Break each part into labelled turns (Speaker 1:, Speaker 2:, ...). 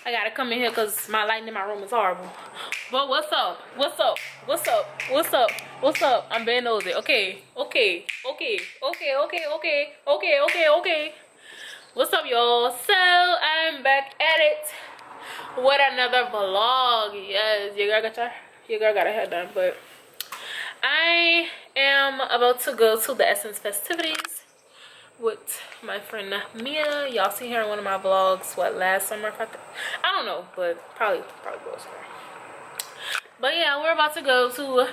Speaker 1: I gotta come in here because my lighting in my room is horrible. But what's up? What's up? What's up? What's up? What's up? I'm being nosy. Okay. What's up, y'all? So I'm back at it with another vlog. Yes, your girl got her hair done, but I am about to go to the Essence festivities with my friend Mia. Y'all see her in one of my vlogs, what, last summer? I don't know, but probably was her. But yeah, we're about to go to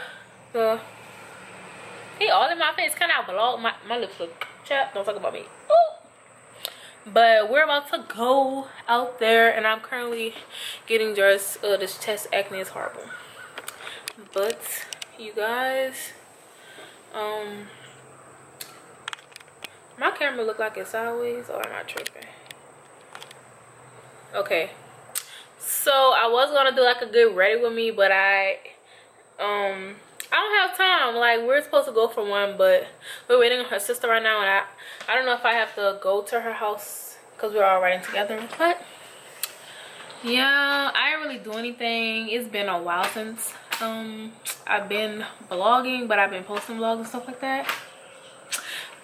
Speaker 1: the, hey, all in my face, kind of vlog. My lips look chapped. Don't talk about me. Ooh. But we're about to go out there, and I'm currently getting dressed. This chest acne is horrible. But you guys, my camera look like it's sideways, or am I tripping? Okay, so I was gonna do like a good ready with me, but I don't have time. Like, we're supposed to go for one, but we're waiting on her sister right now, and I don't know if I have to go to her house because we're all riding together. But yeah, I didn't really do anything. It's been a while since I've been vlogging, but I've been posting vlogs and stuff like that.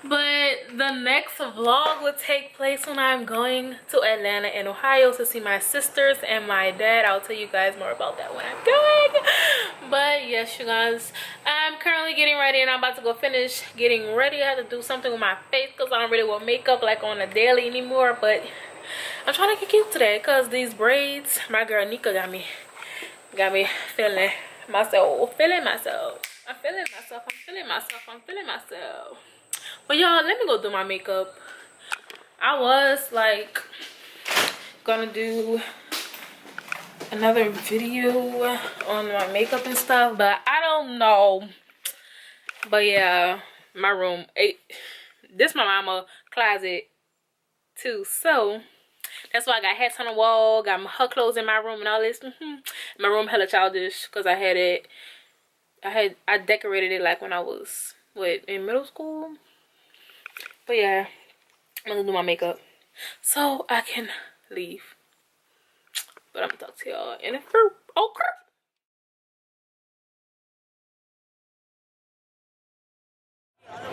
Speaker 1: But the next vlog will take place when I'm going to Atlanta and Ohio to see my sisters and my dad. I'll tell you guys more about that when I'm going. But yes, you guys, I'm currently getting ready, and I'm about to go finish getting ready. I have to do something with my face because I don't really wear makeup like on a daily anymore. But I'm trying to get cute today because these braids, my girl Nika got me feeling myself. I'm feeling myself. But y'all, let me go do my makeup. I was like gonna do another video on my makeup and stuff, but I don't know. But yeah, my room, this my mama closet too, so that's why I got hats on the wall, got her clothes in my room and all this. My room hella childish because I decorated it like when I was in middle school. But yeah, I'm gonna do my makeup so I can leave. But I'm gonna talk to y'all in a few. Okay.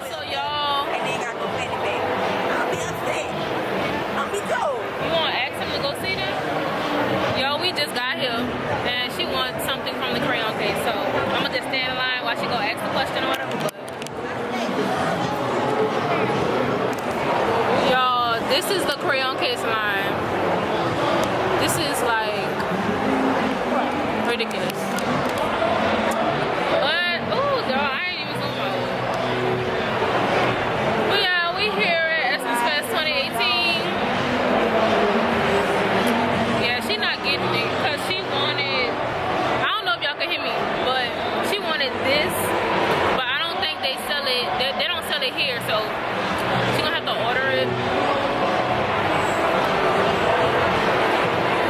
Speaker 1: So y'all, you wanna ask him to go see them? Yo, we just got here and she wants something from the crayon case, so I'm gonna just stand in line while she go ask the question or whatever. Y'all, this is the crayon case line. This is like ridiculous. But oh girl, I ain't even zoom out. But yeah, we here at Essence Fest 2018. Yeah, she not getting it because she wanted, I don't know if y'all can hear me, but she wanted this, but I don't think they sell it. They don't sell it here, so she gonna have to order it.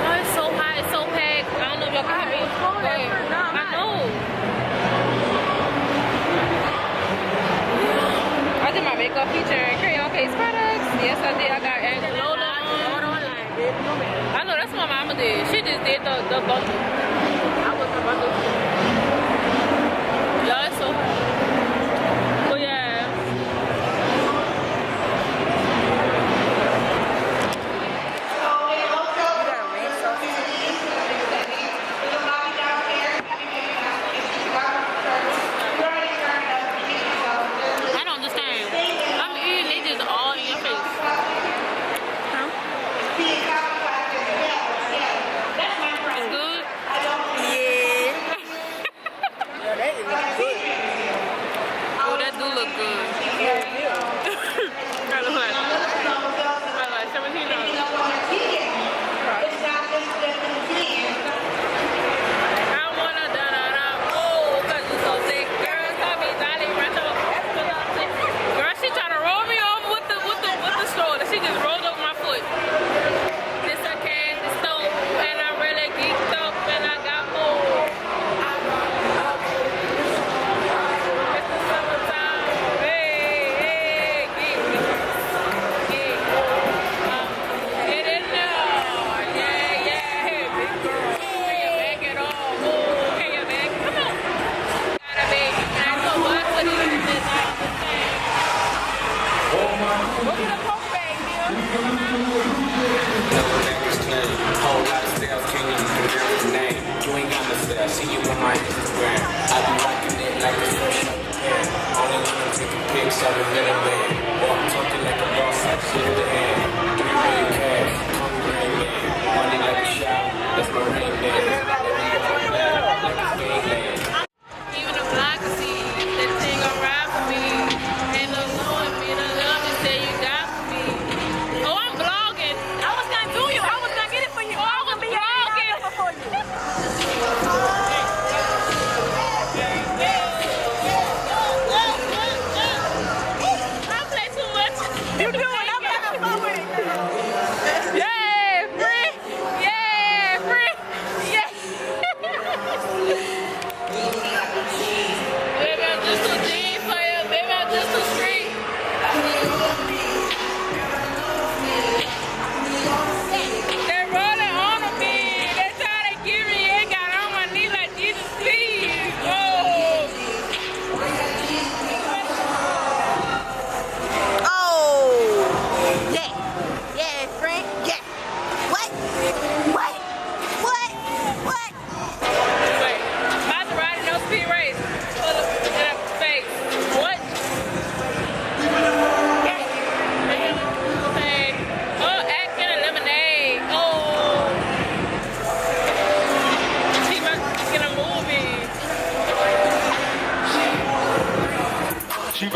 Speaker 1: Oh, it's so hot, it's so packed. I don't know if y'all can hear me. I know. I did my makeup featuring crayon case products. Yes, I did. I got Lola on. I know, that's what my mama did. She just did the bundle. I was the bundle. Y'all, it's so hot. But yeah.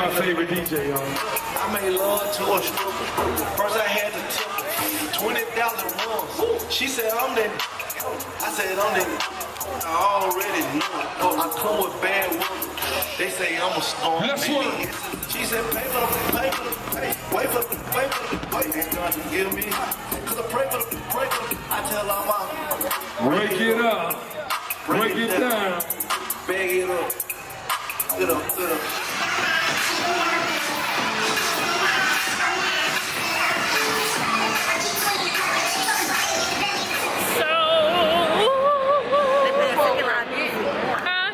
Speaker 2: my favorite DJ, y'all.
Speaker 3: I made love to a stripper. First I had to tip her 20,000 runs. She said I'm that. I said I'm that. I already know it. Oh, I come with bad women. They say I'm a storm.
Speaker 2: Next one.
Speaker 3: She said pay for the pay. Wait for the wait. Ain't God to give me. Cause I pray for the. I tell all my.
Speaker 2: Break it up. Break it down.
Speaker 3: Bag it up. Get up.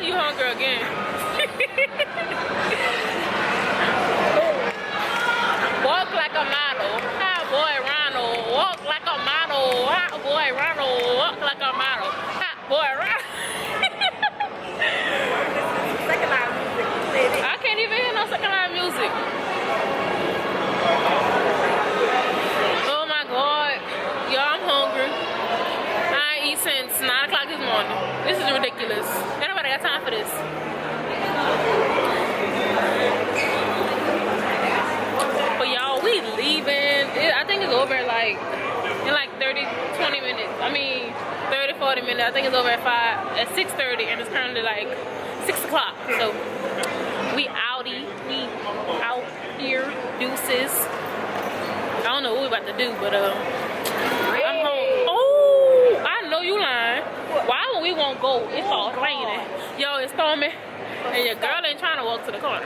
Speaker 1: You hungry again? Walk like a model. Hi, boy Ronald. Walk like a model. Hi, boy Ronald. Walk like a model. Hi, boy Ronald. I can't even hear no second line music. Oh my God. Yo, I'm hungry. I ain't eat since 9 o'clock this morning. This is ridiculous. Ain't nobody got time for this. But y'all, we leaving. I think it's over like in like 30, 20 minutes. I mean 30, 40 minutes. I think it's over at 6:30 and it's currently like 6 o'clock. So we outie. We out here. Deuces. I don't know what we about to do, but I'm home. Oh, I know you lying. Why would we won't go? It's all raining. Yo, it's storming. And your girl ain't trying to walk to the car.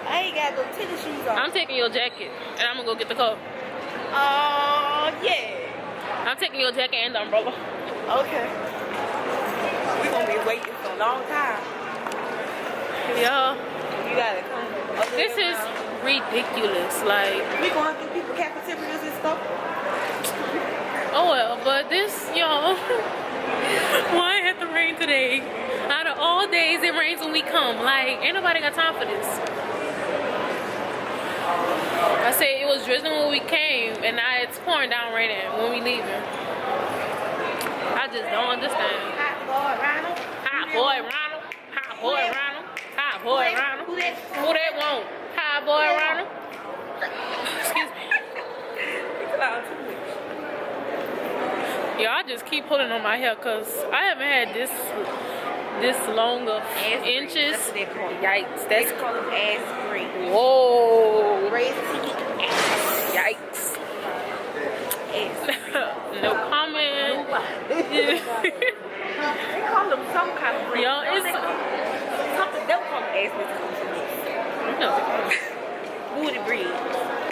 Speaker 4: I ain't got no tennis shoes on.
Speaker 1: I'm taking your jacket and I'm gonna go get the car.
Speaker 4: Yeah.
Speaker 1: I'm taking your jacket and the umbrella.
Speaker 4: Okay. We gonna be waiting for a long time.
Speaker 1: Yeah.
Speaker 4: You gotta come.
Speaker 1: This is ridiculous. Like,
Speaker 4: We going through people cafeterias and stuff.
Speaker 1: oh well, but this, y'all, why it had to rain today? Out of all days, it rains when we come. Like, ain't nobody got time for this. I said it was drizzling when we came, and now it's pouring down raining when we leaving. I just don't understand.
Speaker 4: Hot boy Ronald.
Speaker 1: Hot boy Ronald. Hot boy Ronald. Hot boy Ronald. Who that want? Hot boy Ronald. Excuse me. Yo, I just keep pulling on my hair because I haven't had this long of inches.
Speaker 4: That's what they call it.
Speaker 1: Yikes.
Speaker 4: They
Speaker 1: That's
Speaker 4: call them ass braids.
Speaker 1: whoa.
Speaker 4: Braids ass.
Speaker 1: Yikes.
Speaker 4: Ass.
Speaker 1: No comment.
Speaker 4: They call them some kind of braids.
Speaker 1: Yo, it's
Speaker 4: something. They'll call them ass braids.
Speaker 1: no.
Speaker 4: Booty braids.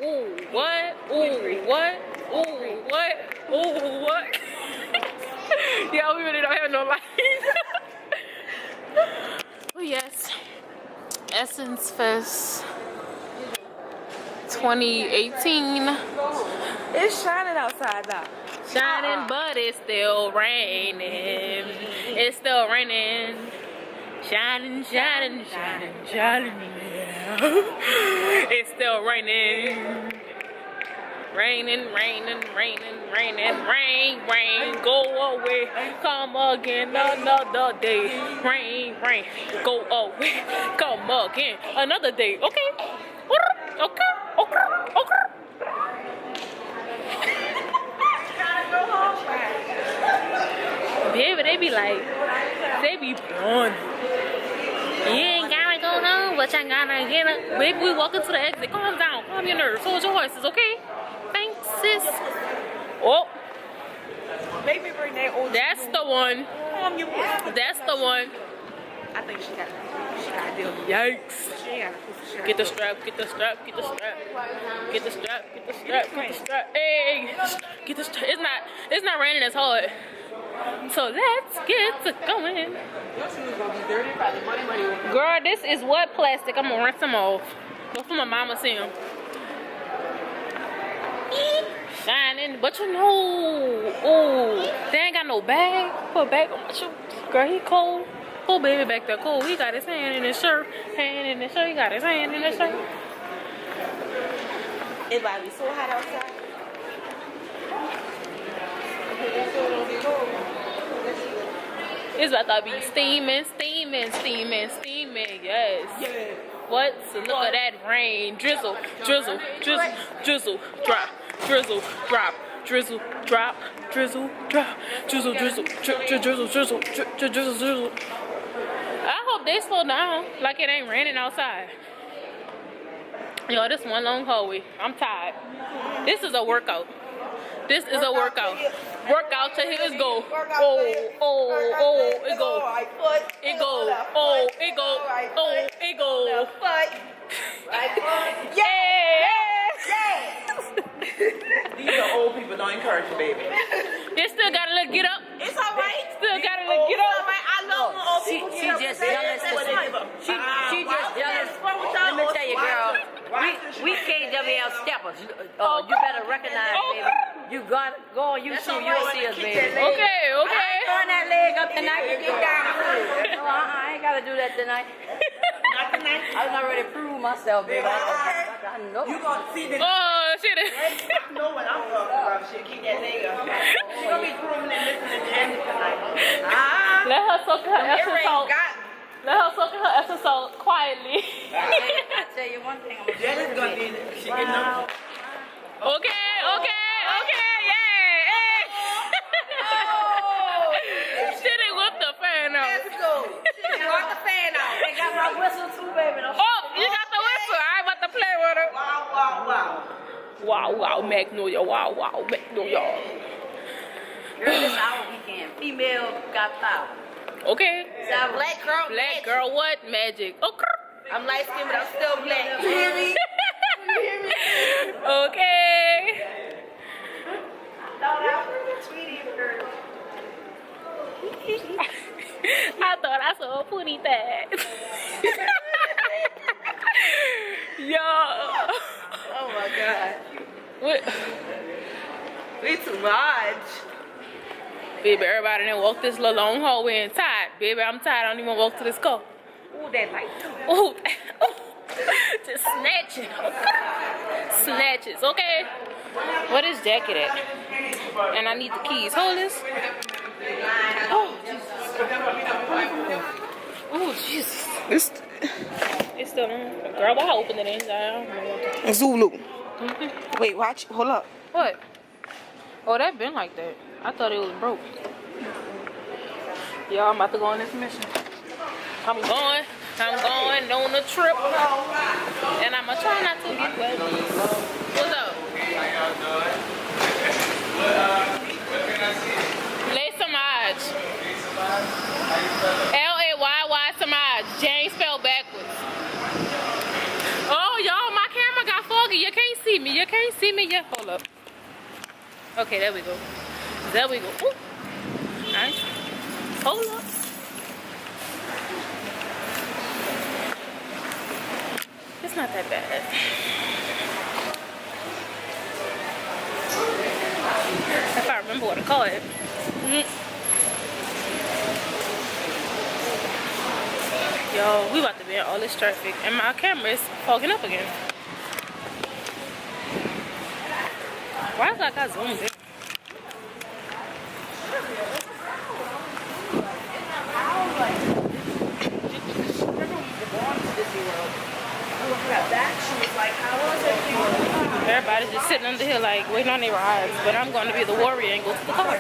Speaker 1: Ooh, what? Ooh, what? Ooh, what? Ooh, what? Yo, we really don't have no light. Oh yes, Essence Fest 2018.
Speaker 4: It's shining outside now.
Speaker 1: Shining, but it's still raining. It's still raining. Shining, shining, shining, shining. Yeah. It's still raining. Raining, raining, raining, raining, rain, rain, go away, come again another day. Rain, rain, go away, come again another day. Okay, okay, okay, okay. Baby, they be like, they be born. You ain't gotta go home, but you gotta get up. Baby, we walking to the exit. Calm down, calm your nerves, hold your horses, okay? Thanks, sis. Oh,
Speaker 4: Maybe bring that old.
Speaker 1: that's the one. That's the one.
Speaker 4: I think she got to deal with it.
Speaker 1: Yikes.
Speaker 4: She ain't got to push the
Speaker 1: Get the strap, get the strap, get the strap. Get the strap, get the strap, get the strap. Hey, get the strap. It's not raining as hard. So let's get to going. Girl, this is what plastic. I'm gonna rinse them off. Before my mama see them. Shining, but you know, oh, they ain't got no bag. Put a bag on my shoes. Girl, he cold. Oh, baby back there cold. He got his hand in his shirt. Hand in his shirt. He got his hand in his shirt.
Speaker 4: It might be so hot outside.
Speaker 1: It's about to be steaming, steaming, steaming, steaming. Yes. What? So look at that rain. Drizzle, drizzle, drizzle, drizzle, drop, drizzle, drop, drizzle, drop, drizzle, drop, drizzle, drizzle, drizzle, drizzle, drizzle, drizzle. I hope they slow down like it ain't raining outside. Yo, this one long hallway. I'm tired. This is a workout. This is a workout. Workout till his go. Oh, it go. It go. Oh, it go. Oh, it go. Yeah.
Speaker 4: These are old people. Don't encourage you, baby.
Speaker 1: You still gotta look get up.
Speaker 4: It's all right.
Speaker 1: Still gotta look get up.
Speaker 4: I love when old people
Speaker 5: She just jealous. She just jealous. Let me tell you, girl. We KWL steppers. You better recognize, baby. You got go on YouTube, you'll see us, baby.
Speaker 1: Okay.
Speaker 5: Throwing that leg up tonight. You get down. No, I ain't gotta do that tonight.
Speaker 4: Not tonight.
Speaker 5: I was already proved myself, baby. I know.
Speaker 4: You gonna see this.
Speaker 1: Oh shit.
Speaker 4: I know what I'm talking about. Shit, keep that leg up. She gonna be proving and listening to Janet tonight.
Speaker 1: Let her soak her Epsom
Speaker 4: Earring
Speaker 1: salt.
Speaker 4: got.
Speaker 1: Let her soak her Epsom salt quietly.
Speaker 5: I tell you one thing.
Speaker 4: Janet's gonna be. She getting up.
Speaker 1: Okay, yeah. She didn't whip the fan out.
Speaker 4: Let's go. She got the fan out.
Speaker 5: They got my whistle too, baby.
Speaker 1: Oh, you got the whistle. I ain't about to play with her. Wow, Magnolia. Wow, Magnolia.
Speaker 5: Girl, this our weekend. Female got power.
Speaker 1: Okay.
Speaker 4: Black girl,
Speaker 1: what? Magic. Oh,
Speaker 4: I'm light skinned, but I'm still black. You hear me?
Speaker 1: okay. I thought I saw a pooty tag. Yo.
Speaker 4: Oh my God.
Speaker 1: What?
Speaker 4: We too much.
Speaker 1: Baby, everybody done walk this little long hallway and tired. Baby, I'm tired. I don't even walk to this car.
Speaker 4: Ooh, that light.
Speaker 1: Ooh. Just snatching. Snatches, okay? What is jacket at? And I need the keys. Hold this. Oh, Jesus. Oh, Jesus. It's still on. Girl, why I open it inside? I don't know what
Speaker 4: Zulu.
Speaker 1: to...
Speaker 4: Wait, watch. Hold up.
Speaker 1: What? Oh, that been like that. I thought it was broke. Y'all, I'm about to go on this mission. I'm going on a trip. And I'm going to try not to get wet. What's up? Lay Samaj. L-A-Y-Y Samaj. Jane spelled backwards. Oh, y'all, my camera got foggy. You can't see me. You can't see me yet. Hold up. Okay, there we go. There we go. Ooh. Nice. Hold up. It's not that bad. If I remember what to call it. Yo, we about to be in all this traffic and my camera is fogging up again. Why is like I zoomed in? Everybody's just sitting under here like waiting on their rides, but I'm going to be the warrior and go to the car.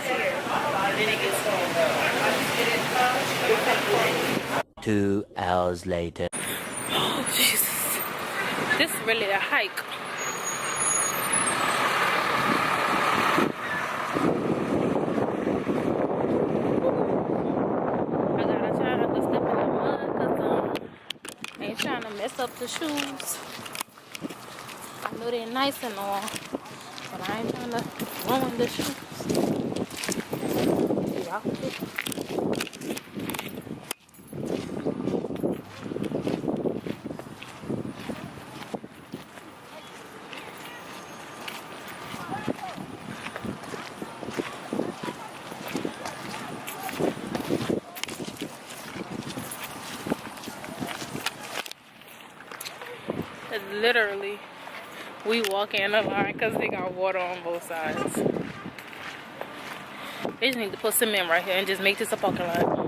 Speaker 6: 2 hours later.
Speaker 1: Oh, Jesus. This is really a hike. I gotta try not to step in the mud because I ain't trying to mess up the shoes. I know they're nice and all, but I ain't trying to ruin the shoes. Yeah. Literally, we walk in a line because they got water on both sides. They just need to put cement right here and just make this a parking lot.